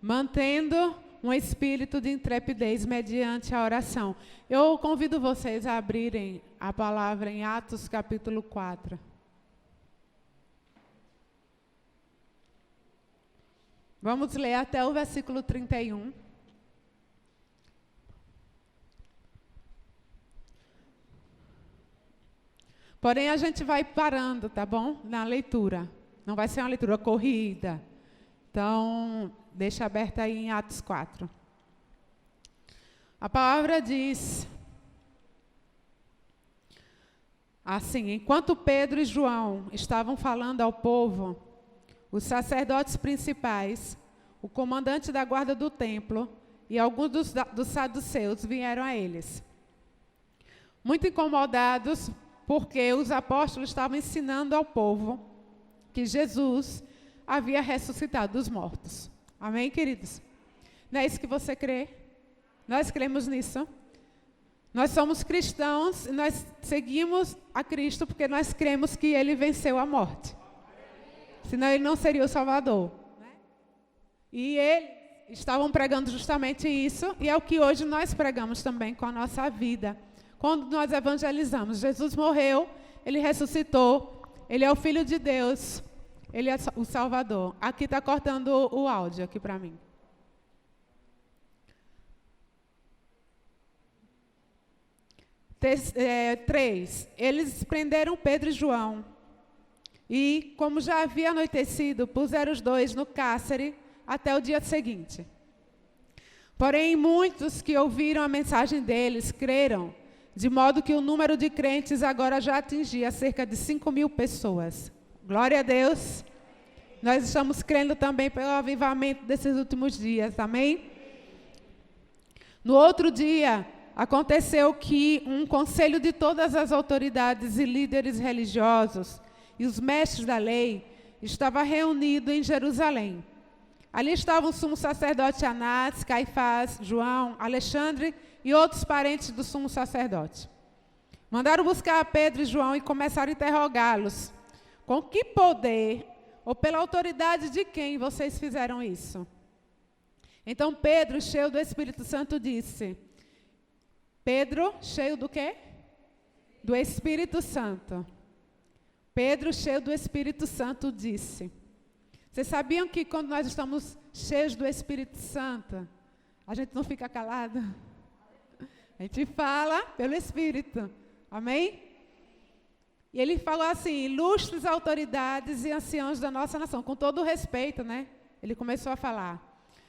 Mantendo um espírito de intrepidez mediante a oração. Eu convido vocês a abrirem a palavra em Atos capítulo 4. Vamos ler até o versículo 31. Porém, a gente vai parando, tá bom? Na leitura. Não vai ser uma leitura corrida. Então, deixa aberta aí em Atos 4. A palavra diz assim: enquanto Pedro e João estavam falando ao povo, os sacerdotes principais, o comandante da guarda do templo e alguns dos saduceus vieram a eles. Muito incomodados, porque os apóstolos estavam ensinando ao povo que Jesus havia ressuscitado dos mortos. Amém, queridos? Não é isso que você crê? Nós cremos nisso. Nós somos cristãos e nós seguimos a Cristo porque nós cremos que Ele venceu a morte. Senão Ele não seria o Salvador. E eles estavam pregando justamente isso, e é o que hoje nós pregamos também com a nossa vida. Quando nós evangelizamos, Jesus morreu, Ele ressuscitou, Ele é o Filho de Deus, Ele é o Salvador. Aqui está cortando o áudio aqui para mim. 3. Eles prenderam Pedro e João. E, como já havia anoitecido, puseram os dois no cárcere até o dia seguinte. Porém, muitos que ouviram a mensagem deles creram, de modo que o número de crentes agora já atingia cerca de 5.000 pessoas. Glória a Deus. Nós estamos crendo também pelo avivamento desses últimos dias, amém? No outro dia, aconteceu que um conselho de todas as autoridades e líderes religiosos e os mestres da lei estava reunido em Jerusalém. Ali estavam o sumo sacerdote Anás, Caifás, João, Alexandre e outros parentes do sumo sacerdote. Mandaram buscar Pedro e João e começaram a interrogá-los. Com que poder ou pela autoridade de quem vocês fizeram isso? Então Pedro, cheio do Espírito Santo, disse... Pedro, cheio do quê? Do Espírito Santo. Pedro, cheio do Espírito Santo, disse... Vocês sabiam que quando nós estamos cheios do Espírito Santo, a gente não fica calado? A gente fala pelo Espírito. Amém? E ele falou assim: ilustres autoridades e anciãos da nossa nação. Com todo o respeito, né? Ele começou a falar.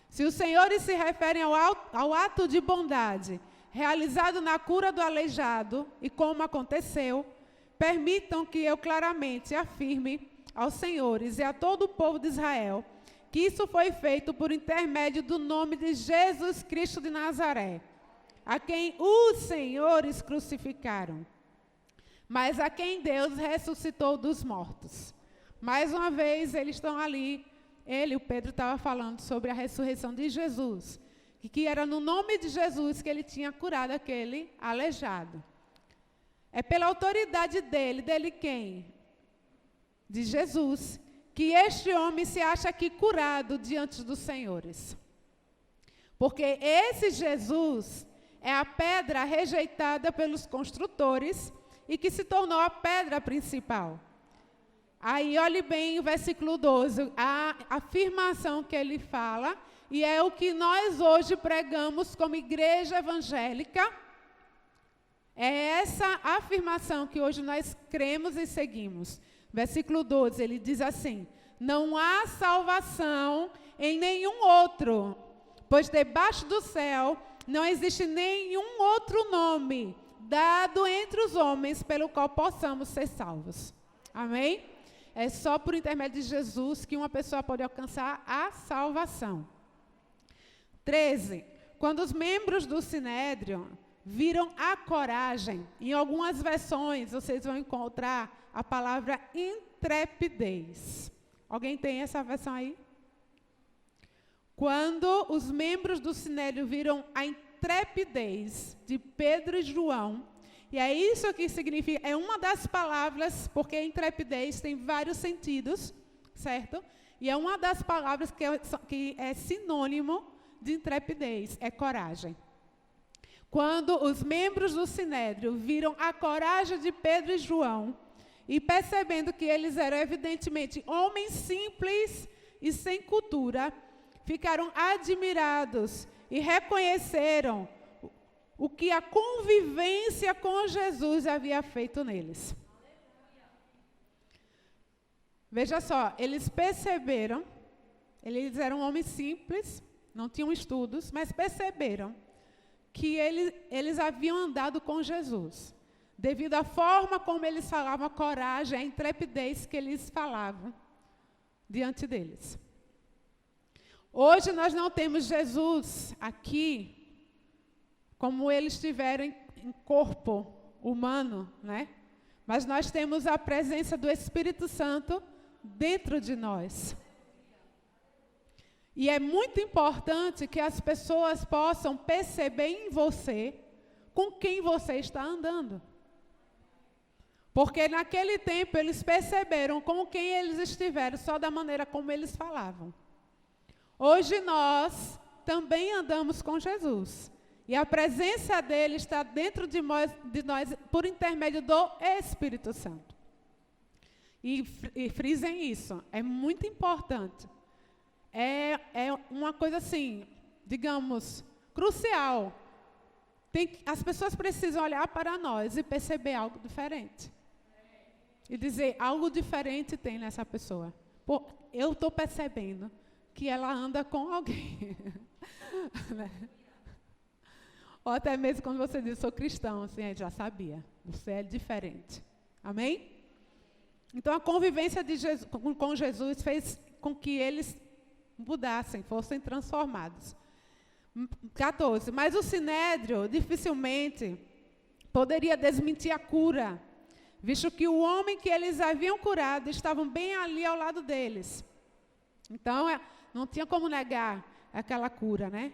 Se os senhores se referem ao ato de bondade realizado na cura do aleijado e como aconteceu, permitam que eu claramente afirme aos senhores e a todo o povo de Israel que isso foi feito por intermédio do nome de Jesus Cristo de Nazaré, a quem os senhores crucificaram, mas a quem Deus ressuscitou dos mortos. Mais uma vez, eles estão ali, o Pedro estava falando sobre a ressurreição de Jesus, que era no nome de Jesus que ele tinha curado aquele aleijado. É pela autoridade dele quem? De Jesus, que este homem se acha aqui curado diante dos senhores. Porque esse Jesus é a pedra rejeitada pelos construtores e que se tornou a pedra principal. Aí, olhe bem o versículo 12, a afirmação que ele fala, e é o que nós hoje pregamos como igreja evangélica. É essa afirmação que hoje nós cremos e seguimos. Versículo 12, ele diz assim: não há salvação em nenhum outro, pois debaixo do céu não existe nenhum outro nome dado entre os homens pelo qual possamos ser salvos. Amém? É só por intermédio de Jesus que uma pessoa pode alcançar a salvação. 13. Quando os membros do Sinédrio viram a coragem, em algumas versões vocês vão encontrar a palavra intrepidez. Alguém tem essa versão aí? Quando os membros do Sinédrio viram a intrepidez de Pedro e João, e é isso que significa, é uma das palavras, porque intrepidez tem vários sentidos, certo? E é uma das palavras que é sinônimo de intrepidez, é coragem. Quando os membros do Sinédrio viram a coragem de Pedro e João, e percebendo que eles eram evidentemente homens simples e sem cultura, ficaram admirados e reconheceram o que a convivência com Jesus havia feito neles. Veja só, eles perceberam, eles eram homens simples, não tinham estudos, mas perceberam que eles haviam andado com Jesus, devido à forma como eles falavam, a coragem, a intrepidez que eles falavam diante deles. Hoje nós não temos Jesus aqui como eles tiveram em corpo humano, né? Mas nós temos a presença do Espírito Santo dentro de nós. E é muito importante que as pessoas possam perceber em você com quem você está andando. Porque naquele tempo eles perceberam com quem eles estiveram, só da maneira como eles falavam. Hoje nós também andamos com Jesus. E a presença dele está dentro de nós por intermédio do Espírito Santo. E frisem isso, é muito importante. É uma coisa assim, digamos, crucial. As pessoas precisam olhar para nós e perceber algo diferente. E dizer, algo diferente tem nessa pessoa. Pô, eu estou percebendo que ela anda com alguém. Né? Ou até mesmo quando você diz, sou cristão, assim, já sabia. Você é diferente. Amém? Então, a convivência de Jesus, com Jesus fez com que eles mudassem, fossem transformados. 14. Mas o Sinédrio dificilmente poderia desmentir a cura, visto que o homem que eles haviam curado estavam bem ali ao lado deles. Então, não tinha como negar aquela cura, né?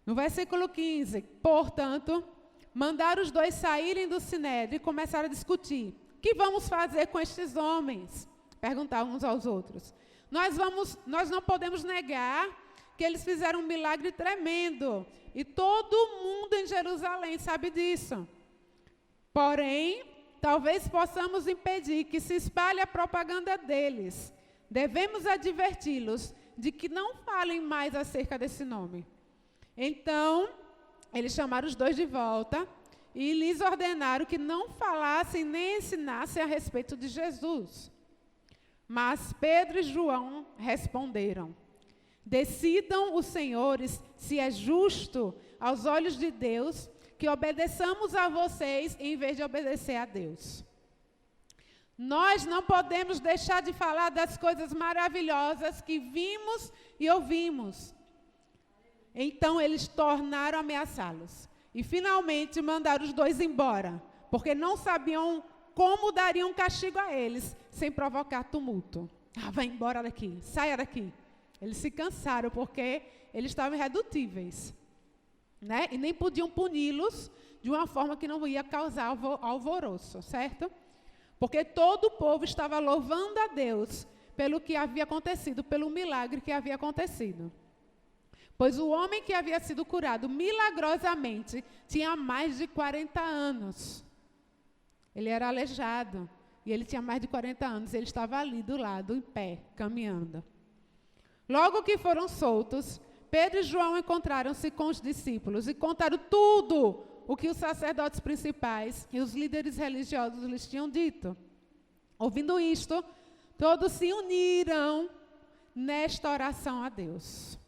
No versículo 15, portanto, mandaram os dois saírem do Sinédrio e começaram a discutir. O que vamos fazer com estes homens? Perguntavam uns aos outros. Nós não podemos negar que eles fizeram um milagre tremendo. E todo mundo em Jerusalém sabe disso. Porém, talvez possamos impedir que se espalhe a propaganda deles. Devemos adverti-los de que não falem mais acerca desse nome. Então, eles chamaram os dois de volta e lhes ordenaram que não falassem nem ensinassem a respeito de Jesus. Mas Pedro e João responderam: decidam os senhores se é justo aos olhos de Deus que obedeçamos a vocês em vez de obedecer a Deus. Nós não podemos deixar de falar das coisas maravilhosas que vimos e ouvimos. Então eles tornaram a ameaçá-los e finalmente mandaram os dois embora, porque não sabiam como dariam castigo a eles sem provocar tumulto. Vai embora daqui, saia daqui. Eles se cansaram porque eles estavam irredutíveis, né? E nem podiam puni-los de uma forma que não ia causar alvoroço, certo? Porque todo o povo estava louvando a Deus pelo que havia acontecido, pelo milagre que havia acontecido. Pois o homem que havia sido curado milagrosamente tinha mais de 40 anos. Ele era aleijado e ele tinha mais de 40 anos. Ele estava ali do lado, em pé, caminhando. Logo que foram soltos, Pedro e João encontraram-se com os discípulos e contaram tudo o que os sacerdotes principais e os líderes religiosos lhes tinham dito. Ouvindo isto, todos se uniram nesta oração a Deus.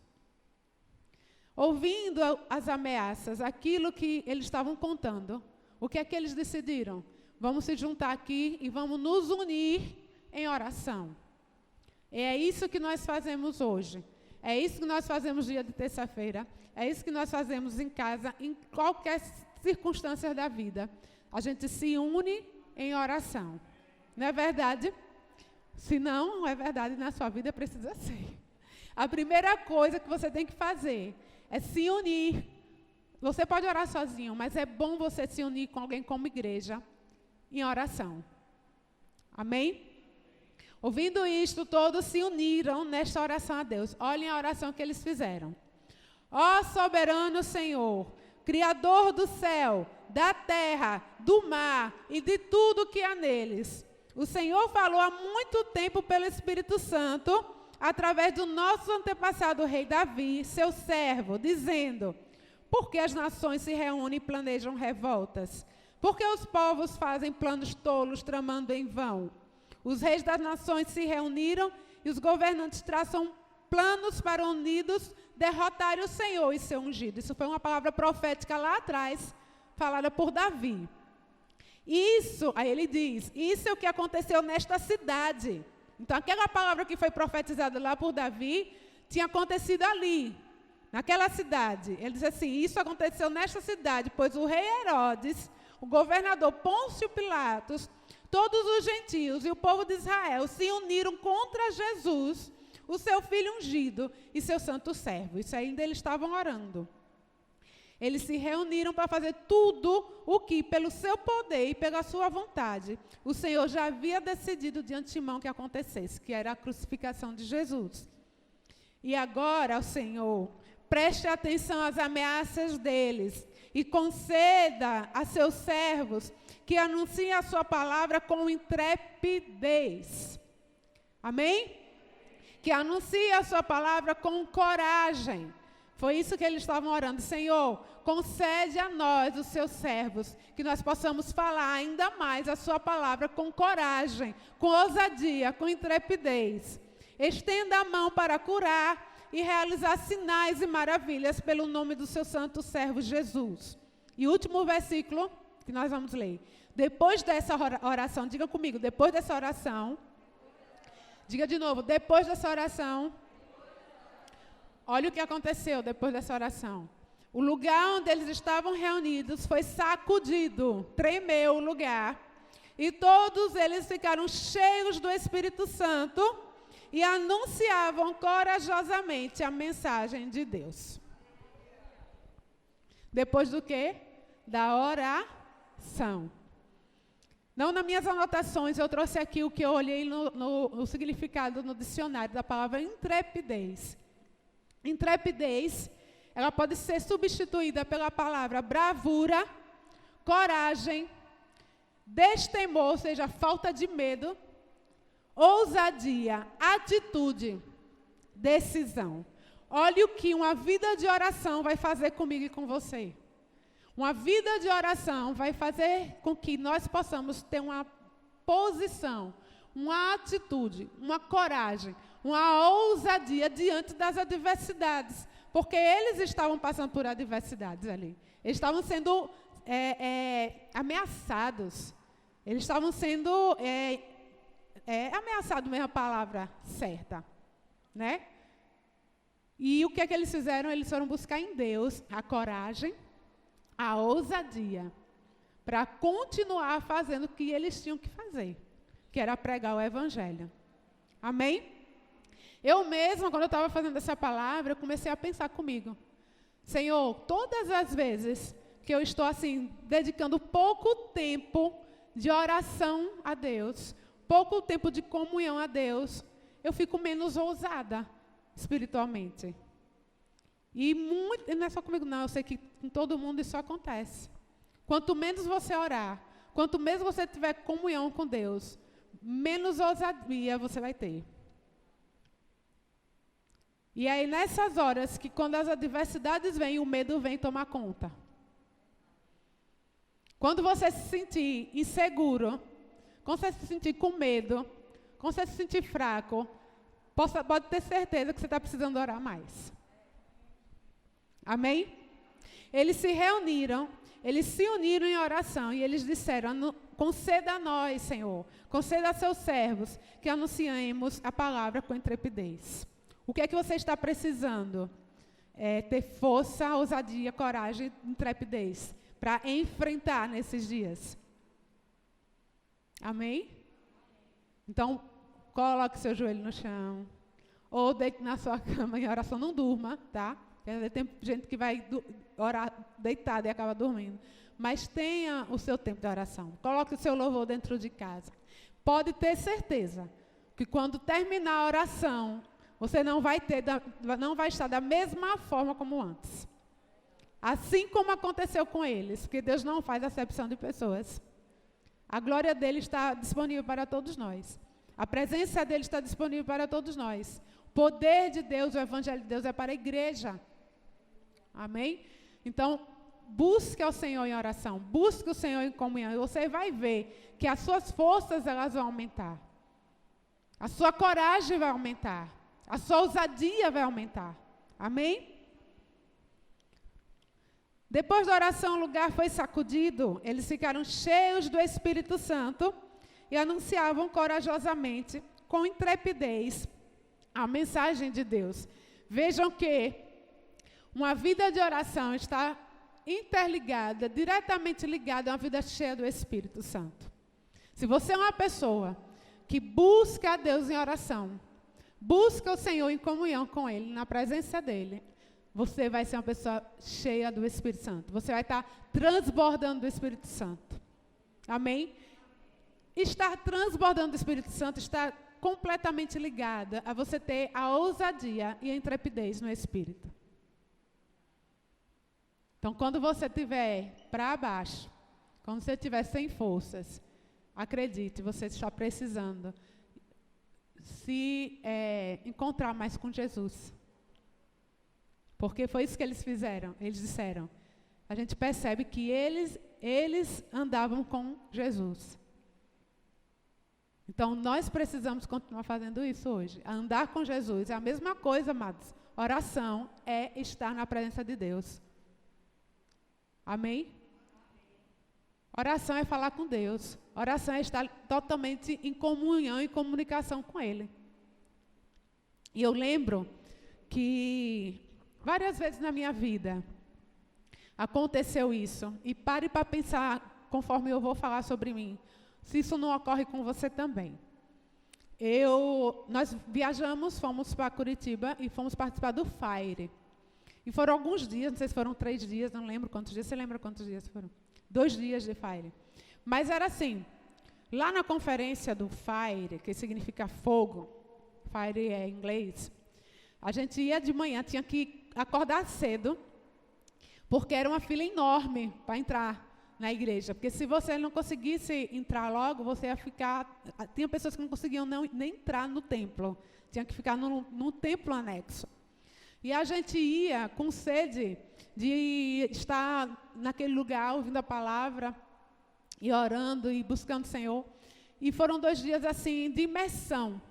Ouvindo as ameaças, aquilo que eles estavam contando, o que é que eles decidiram? Vamos se juntar aqui e vamos nos unir em oração. É isso que nós fazemos hoje. É isso que nós fazemos dia de terça-feira. É isso que nós fazemos em casa, em qualquer circunstância da vida. A gente se une em oração. Não é verdade? Se não é verdade, na sua vida precisa ser. A primeira coisa que você tem que fazer é se unir. Você pode orar sozinho, mas é bom você se unir com alguém como igreja em oração. Amém? Ouvindo isto, todos se uniram nesta oração a Deus. Olhem a oração que eles fizeram. Ó soberano Senhor, Criador do céu, da terra, do mar e de tudo que há neles. O Senhor falou há muito tempo pelo Espírito Santo, através do nosso antepassado rei Davi, seu servo, dizendo: por que as nações se reúnem e planejam revoltas? Por que os povos fazem planos tolos, tramando em vão? Os reis das nações se reuniram e os governantes traçam planos para unidos derrotarem o Senhor e seu ungido. Isso foi uma palavra profética lá atrás, falada por Davi. Isso, aí ele diz, isso é o que aconteceu nesta cidade. Então, aquela palavra que foi profetizada lá por Davi, tinha acontecido ali, naquela cidade. Ele diz assim, isso aconteceu nesta cidade, pois o rei Herodes, o governador Pôncio Pilatos, todos os gentios e o povo de Israel se uniram contra Jesus, o seu filho ungido e seu santo servo. Isso ainda eles estavam orando. Eles se reuniram para fazer tudo o que, pelo seu poder e pela sua vontade, o Senhor já havia decidido de antemão que acontecesse, que era a crucificação de Jesus. E agora, o Senhor, preste atenção às ameaças deles e conceda a seus servos que anunciem a sua palavra com intrepidez. Amém? Que anuncie a sua palavra com coragem. Foi isso que eles estavam orando. Senhor, concede a nós, os seus servos, que nós possamos falar ainda mais a sua palavra com coragem, com ousadia, com intrepidez. Estenda a mão para curar e realizar sinais e maravilhas pelo nome do seu santo servo Jesus. E o último versículo que nós vamos ler. Depois dessa oração, diga comigo, depois dessa oração, diga de novo, depois dessa oração, olha o que aconteceu depois dessa oração. O lugar onde eles estavam reunidos foi sacudido, tremeu o lugar, e todos eles ficaram cheios do Espírito Santo e anunciavam corajosamente a mensagem de Deus. Depois do quê? Da oração. Não nas minhas anotações, eu trouxe aqui o que eu olhei no significado no dicionário da palavra intrepidez. Intrepidez, ela pode ser substituída pela palavra bravura, coragem, destemor, ou seja, falta de medo, ousadia, atitude, decisão. Olha o que uma vida de oração vai fazer comigo e com você. Uma vida de oração vai fazer com que nós possamos ter uma posição, uma atitude, uma coragem, uma ousadia diante das adversidades. Porque eles estavam passando por adversidades ali. Eles estavam sendo ameaçados. Eles estavam sendo ameaçados, mesmo a palavra certa, né? E o que é que eles fizeram? Eles foram buscar em Deus a coragem, a ousadia, para continuar fazendo o que eles tinham que fazer, que era pregar o Evangelho. Amém? Eu mesma, quando eu estava fazendo essa palavra, eu comecei a pensar comigo. Senhor, todas as vezes que eu estou assim, dedicando pouco tempo de oração a Deus, pouco tempo de comunhão a Deus, eu fico menos ousada espiritualmente. E não é só comigo não, eu sei que com todo mundo isso acontece. Quanto menos você orar, quanto menos você tiver comunhão com Deus, menos ousadia você vai ter. E aí nessas horas que quando as adversidades vêm, o medo vem tomar conta. Quando você se sentir inseguro, quando você se sentir com medo, quando você se sentir fraco, pode ter certeza que você está precisando orar mais. Amém? Eles se reuniram, eles se uniram em oração e eles disseram, conceda a nós, Senhor, conceda a seus servos que anunciemos a palavra com intrepidez. O que é que você está precisando? Ter força, ousadia, coragem e intrepidez para enfrentar nesses dias. Amém? Então, coloque seu joelho no chão. Ou deite na sua cama em oração. Não durma, tá? Tem gente que vai orar deitada e acaba dormindo. Mas tenha o seu tempo de oração. Coloque o seu louvor dentro de casa. Pode ter certeza. que quando terminar a oração, você não vai estar da mesma forma como antes. Assim como aconteceu com eles, porque Deus não faz acepção de pessoas. A glória dele está disponível para todos nós. A presença dele está disponível para todos nós. O poder de Deus, o evangelho de Deus é para a igreja. Amém? Então, busque ao Senhor em oração, busque o Senhor em comunhão, e você vai ver que as suas forças elas vão aumentar. A sua coragem vai aumentar. A sua ousadia vai aumentar. Amém? Depois da oração, o lugar foi sacudido. Eles ficaram cheios do Espírito Santo e anunciavam corajosamente, com intrepidez, a mensagem de Deus. Vejam que uma vida de oração está interligada, diretamente ligada a uma vida cheia do Espírito Santo. Se você é uma pessoa que busca a Deus em oração, busca o Senhor em comunhão com Ele, na presença dEle, você vai ser uma pessoa cheia do Espírito Santo. Você vai estar transbordando do Espírito Santo. Amém? Estar transbordando do Espírito Santo está completamente ligada a você ter a ousadia e a intrepidez no Espírito. Então, quando você estiver para baixo, quando você estiver sem forças, acredite, você está precisando se encontrar mais com Jesus. Porque foi isso que eles fizeram. Eles disseram. A gente percebe que eles andavam com Jesus. Então, nós precisamos continuar fazendo isso hoje. Andar com Jesus é a mesma coisa, amados. Oração é estar na presença de Deus. Amém? Oração é falar com Deus. Oração é estar totalmente em comunhão e comunicação com Ele. E eu lembro que várias vezes na minha vida aconteceu isso. E pare para pensar, conforme eu vou falar sobre mim, se isso não ocorre com você também. Nós viajamos, fomos para Curitiba e fomos participar do FIRE. E foram alguns dias, não sei se foram 3 dias, não lembro quantos dias. Você lembra quantos dias foram? 2 dias de FIRE. Mas era assim, lá na conferência do FIRE, que significa fogo, FIRE é em inglês, a gente ia de manhã, tinha que acordar cedo, porque era uma fila enorme para entrar na igreja. Porque se você não conseguisse entrar logo, você ia ficar... Tinha pessoas que não conseguiam nem entrar no templo. Tinha que ficar no templo anexo. E a gente ia com sede de estar naquele lugar, ouvindo a palavra, e orando, e buscando o Senhor. E foram 2 dias, assim, de imersão.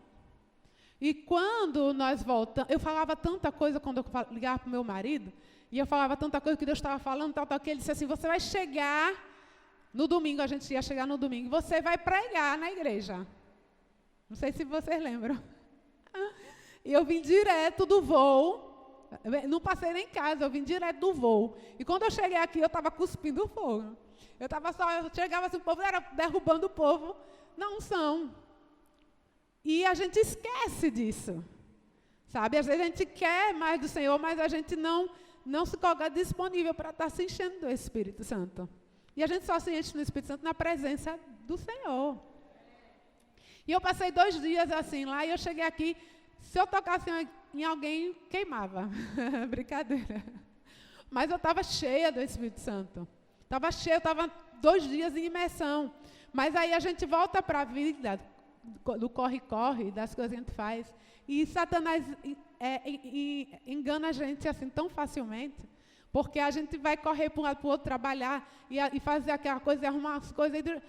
E quando nós voltamos... Eu falava tanta coisa quando eu ligava para o meu marido, e eu falava tanta coisa que Deus estava falando, tal, que ele disse assim, você vai chegar no domingo, a gente ia chegar no domingo, você vai pregar na igreja. Não sei se vocês lembram. E eu vim direto do voo, não passei nem em casa, eu vim direto do voo. E quando eu cheguei aqui, eu estava cuspindo fogo. Eu chegava assim, o povo era derrubando o povo na unção. E a gente esquece disso. Sabe, às vezes a gente quer mais do Senhor, mas a gente não se coloca disponível para estar se enchendo do Espírito Santo. E a gente só se enche no Espírito Santo na presença do Senhor. E eu passei 2 dias assim lá, e eu cheguei aqui, se eu tocasse em alguém, queimava. Brincadeira. Mas eu estava cheia do Espírito Santo. Estava cheia, eu estava 2 dias em imersão. Mas aí a gente volta para a vida do corre-corre, das coisas que a gente faz. E Satanás engana a gente assim tão facilmente, porque a gente vai correr para um lado para o outro, trabalhar e fazer aquela coisa, e arrumar as coisas. E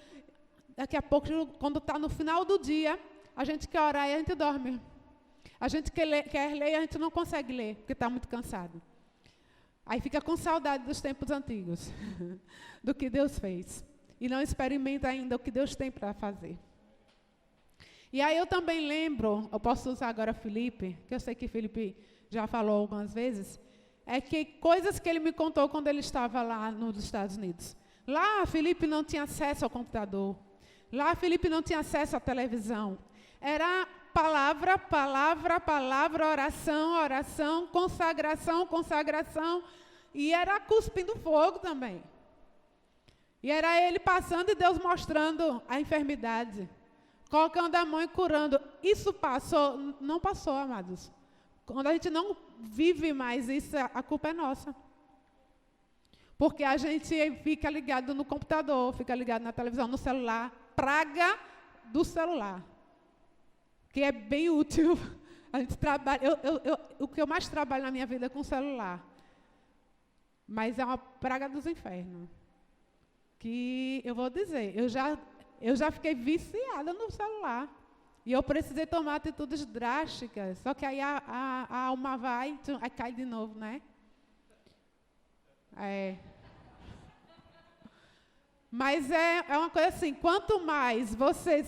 daqui a pouco, quando está no final do dia, a gente quer orar e a gente dorme. A gente quer ler e a gente não consegue ler, porque está muito cansado. Aí fica com saudade dos tempos antigos, do que Deus fez. E não experimenta ainda o que Deus tem para fazer. E aí eu também lembro, eu posso usar agora Felipe, que eu sei que Felipe já falou algumas vezes, é que coisas que ele me contou quando ele estava lá nos Estados Unidos. Lá, Felipe não tinha acesso ao computador. Lá, Felipe não tinha acesso à televisão. Era palavra, palavra, palavra, oração, oração, consagração, consagração. E era cuspindo fogo também. E era ele passando e Deus mostrando a enfermidade. colocando a mão e curando. Isso passou? Não passou, amados. Quando a gente não vive mais isso, a culpa é nossa. Porque a gente fica ligado no computador, fica ligado na televisão, no celular. Praga do celular. Que é bem útil. A gente trabalha. O que eu mais trabalho na minha vida é com o celular. Mas é uma praga dos infernos. Que eu vou dizer, eu já fiquei viciada no celular. E eu precisei tomar atitudes drásticas. Só que aí a alma vai, aí cai de novo, né? Mas é uma coisa assim, quanto mais você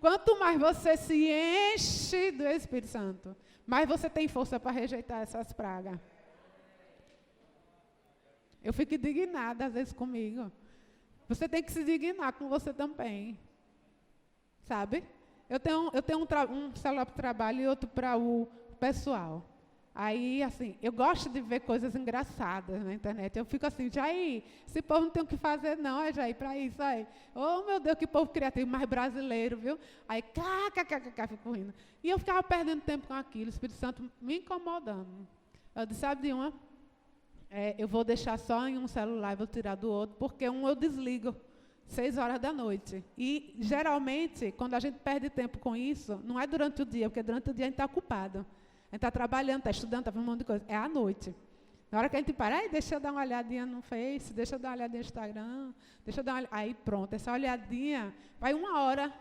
quanto mais você se enche do Espírito Santo, mais você tem força para rejeitar essas pragas. Eu fico indignada às vezes comigo. Você tem que se dignar com você também. Sabe? Eu tenho um celular para o trabalho e outro para o pessoal. Aí, assim, eu gosto de ver coisas engraçadas na internet. Eu fico assim, Jair, esse povo não tem o que fazer não, Jair, para isso aí. Oh, meu Deus, que povo criativo, mais brasileiro, viu? Aí, fico rindo. E eu ficava perdendo tempo com aquilo, o Espírito Santo me incomodando. Eu disse, sabe de uma? Eu vou deixar só em um celular, vou tirar do outro, porque um eu desligo, 6 horas da noite. E, geralmente, quando a gente perde tempo com isso, não é durante o dia, porque durante o dia a gente está ocupado. A gente está trabalhando, está estudando, está fazendo um monte de coisa. É à noite. Na hora que a gente para, deixa eu dar uma olhadinha no Face, deixa eu dar uma olhadinha no Instagram, deixa eu dar uma olhadinha. Aí pronto, essa olhadinha vai 1 hora.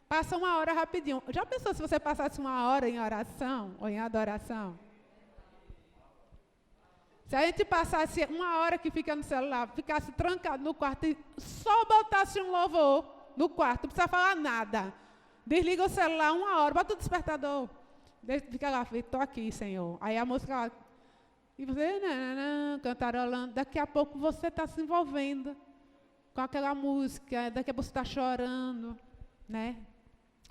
Passa 1 hora rapidinho. Já pensou se você passasse 1 hora em oração ou em adoração? Se a gente passasse 1 hora que fica no celular, ficasse trancado no quarto e só botasse um louvor no quarto, não precisa falar nada. Desliga o celular 1 hora, bota o despertador. Fica lá, estou aqui, Senhor. Aí a música lá, e você cantarolando. Daqui a pouco você está se envolvendo com aquela música, daqui a pouco você está chorando, né?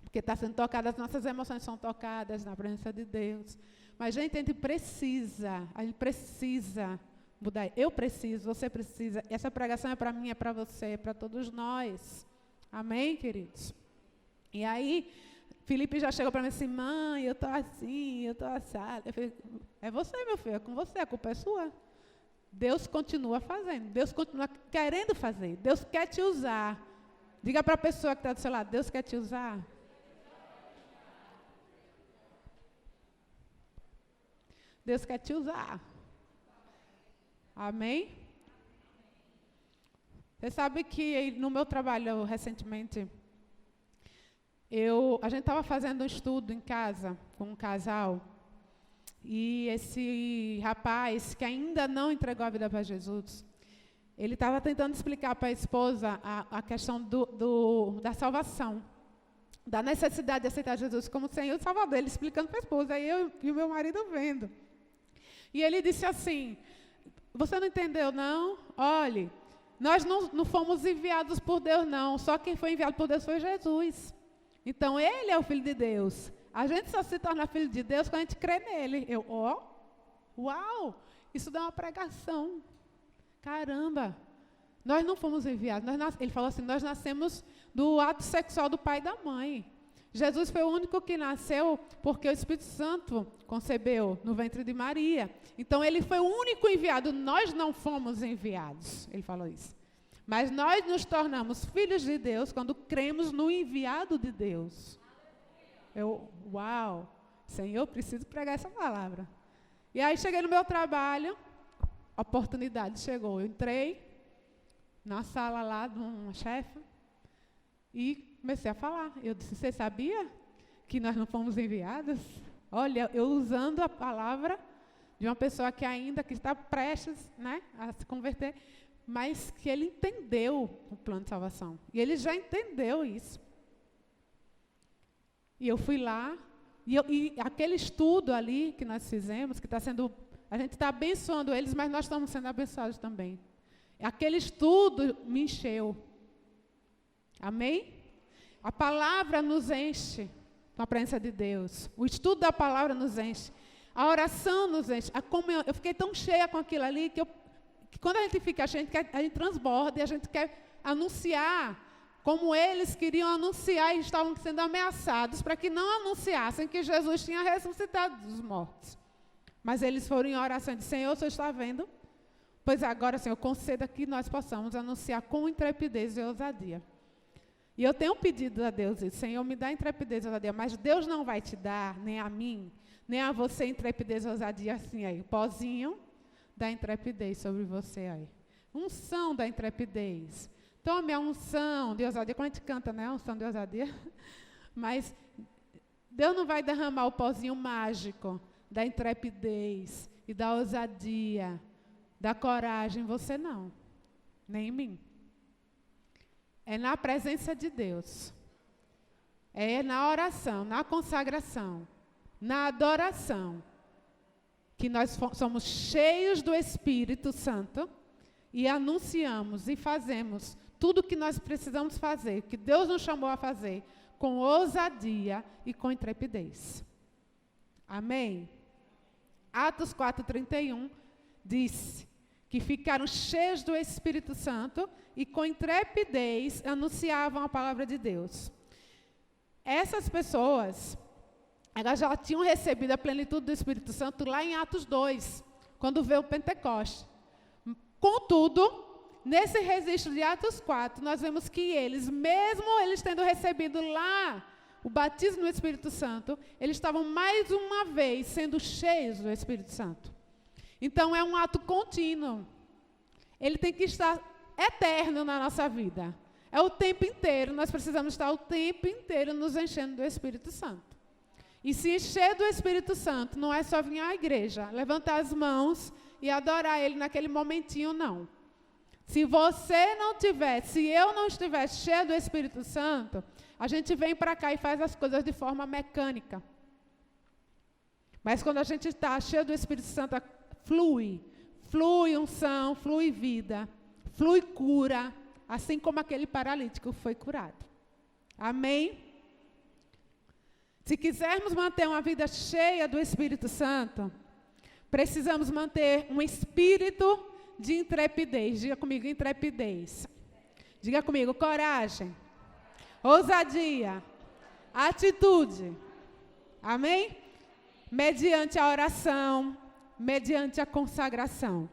Porque está sendo tocada, as nossas emoções são tocadas na presença de Deus. Mas, gente, a gente precisa mudar. Eu preciso, você precisa. Essa pregação é para mim, é para você, é para todos nós. Amém, queridos? E aí, Felipe já chegou para mim assim, mãe, eu estou assim, eu estou assado. Eu falei, é você, meu filho, é com você, a culpa é sua. Deus continua fazendo, Deus continua querendo fazer, Deus quer te usar. Diga para a pessoa que está do seu lado, Deus quer te usar. Deus quer te usar. Amém? Você sabe que no meu trabalho recentemente, a gente estava fazendo um estudo em casa com um casal e esse rapaz que ainda não entregou a vida para Jesus, ele estava tentando explicar para a esposa a questão da salvação, da necessidade de aceitar Jesus como Senhor e Salvador. Ele explicando para a esposa, aí eu e o meu marido vendo. E ele disse assim, você não entendeu não? Olhe, nós não fomos enviados por Deus não, só quem foi enviado por Deus foi Jesus. Então, ele é o Filho de Deus. A gente só se torna filho de Deus quando a gente crê nele. Uau! Isso dá uma pregação. Caramba! Nós não fomos enviados. Ele falou assim, nós nascemos do ato sexual do pai e da mãe. Jesus foi o único que nasceu porque o Espírito Santo concebeu no ventre de Maria. Então, ele foi o único enviado. Nós não fomos enviados. Ele falou isso. Mas nós nos tornamos filhos de Deus quando cremos no enviado de Deus. Uau! Senhor, preciso pregar essa palavra. E aí cheguei no meu trabalho, a oportunidade chegou. Eu entrei na sala lá de uma chefe e comecei a falar. Eu disse, você sabia que nós não fomos enviados? Olha, eu usando a palavra de uma pessoa que está prestes, né, a se converter, mas que ele entendeu o plano de salvação. E ele já entendeu isso. E eu fui lá, e aquele estudo ali que nós fizemos, que está sendo, a gente está abençoando eles, mas nós estamos sendo abençoados também. Aquele estudo me encheu. Amém? A palavra nos enche com a presença de Deus. O estudo da palavra nos enche. A oração nos enche. A comunhão, eu fiquei tão cheia com aquilo ali que quando a gente fica cheio, a gente transborda e a gente quer anunciar como eles queriam anunciar e estavam sendo ameaçados para que não anunciassem que Jesus tinha ressuscitado dos mortos. Mas eles foram em oração e disseram: Senhor, o Senhor está vendo? Pois agora, Senhor, conceda que nós possamos anunciar com intrepidez e ousadia. E eu tenho pedido a Deus isso: Senhor, me dá intrepidez e ousadia, mas Deus não vai te dar, nem a mim, nem a você, intrepidez e ousadia assim aí. Pozinho da intrepidez sobre você aí. Unção da intrepidez. Tome a unção de ousadia. Quando a gente canta, né? A unção de ousadia. Mas Deus não vai derramar o pozinho mágico da intrepidez e da ousadia, da coragem em você, não. Nem em mim. É na presença de Deus. É na oração, na consagração, na adoração, que nós somos cheios do Espírito Santo e anunciamos e fazemos tudo o que nós precisamos fazer, que Deus nos chamou a fazer, com ousadia e com intrepidez. Amém? Atos 4:31 diz que ficaram cheios do Espírito Santo e com intrepidez anunciavam a palavra de Deus. Essas pessoas, elas já tinham recebido a plenitude do Espírito Santo lá em Atos 2, quando veio o Pentecoste. Contudo, nesse registro de Atos 4, nós vemos que eles, mesmo eles tendo recebido lá o batismo no Espírito Santo, eles estavam mais uma vez sendo cheios do Espírito Santo. Então, é um ato contínuo. Ele tem que estar eterno na nossa vida. É o tempo inteiro, nós precisamos estar o tempo inteiro nos enchendo do Espírito Santo. E se encher do Espírito Santo não é só vir à igreja, levantar as mãos e adorar Ele naquele momentinho, não. Se você não tiver, se eu não estiver cheio do Espírito Santo, a gente vem para cá e faz as coisas de forma mecânica. Mas quando a gente está cheio do Espírito Santo, flui unção, flui vida, flui cura, assim como aquele paralítico foi curado. Amém? Se quisermos manter uma vida cheia do Espírito Santo, precisamos manter um espírito de intrepidez. Diga comigo, intrepidez. Diga comigo, coragem, ousadia, atitude. Amém? Mediante a oração, mediante a consagração.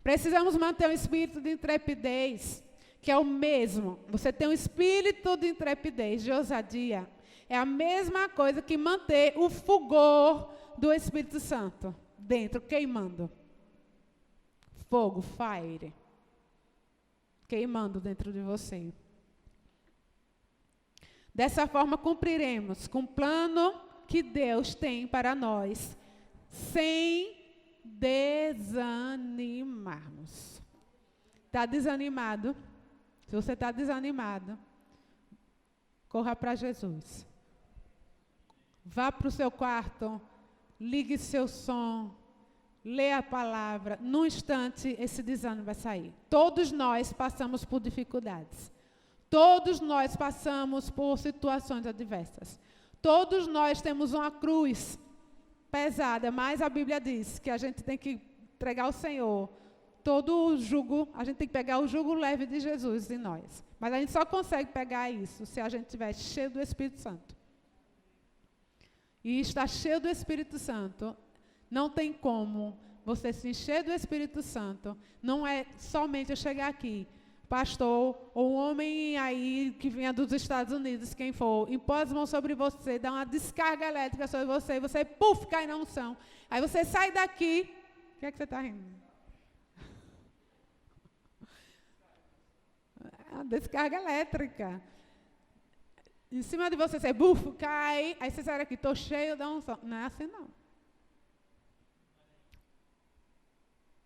Precisamos manter um espírito de intrepidez, que é o mesmo. Você tem um espírito de intrepidez, de ousadia. É a mesma coisa que manter o fulgor do Espírito Santo dentro, queimando. Fogo, fire. Queimando dentro de você. Dessa forma, cumpriremos com o plano que Deus tem para nós, sem desanimarmos. Está desanimado? Se você está desanimado, corra para Jesus. Vá para o seu quarto, ligue seu som, lê a palavra. Num instante, esse desânimo vai sair. Todos nós passamos por dificuldades. Todos nós passamos por situações adversas. Todos nós temos uma cruz pesada, mas a Bíblia diz que a gente tem que entregar ao Senhor todo o jugo, a gente tem que pegar o jugo leve de Jesus em nós. Mas a gente só consegue pegar isso se a gente estiver cheio do Espírito Santo. E estar cheio do Espírito Santo, não tem como você se encher do Espírito Santo, não é somente eu chegar aqui, pastor, ou um homem aí que vinha dos Estados Unidos, quem for, impor as mãos sobre você, dar uma descarga elétrica sobre você, e você, puf, cai na unção. Aí você sai daqui, o que é que você está rindo? A descarga elétrica. Em cima de você, você bufo, cai, aí você sai daqui, estou cheio da unção. Não é assim, não.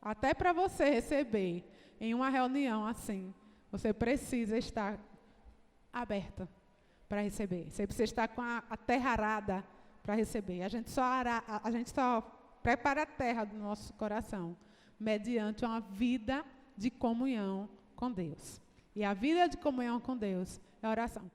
Até para você receber em uma reunião assim, você precisa estar aberta para receber. Você precisa estar com a terra arada para receber. A gente só prepara a terra do nosso coração mediante uma vida de comunhão com Deus. E a vida de comunhão com Deus é oração.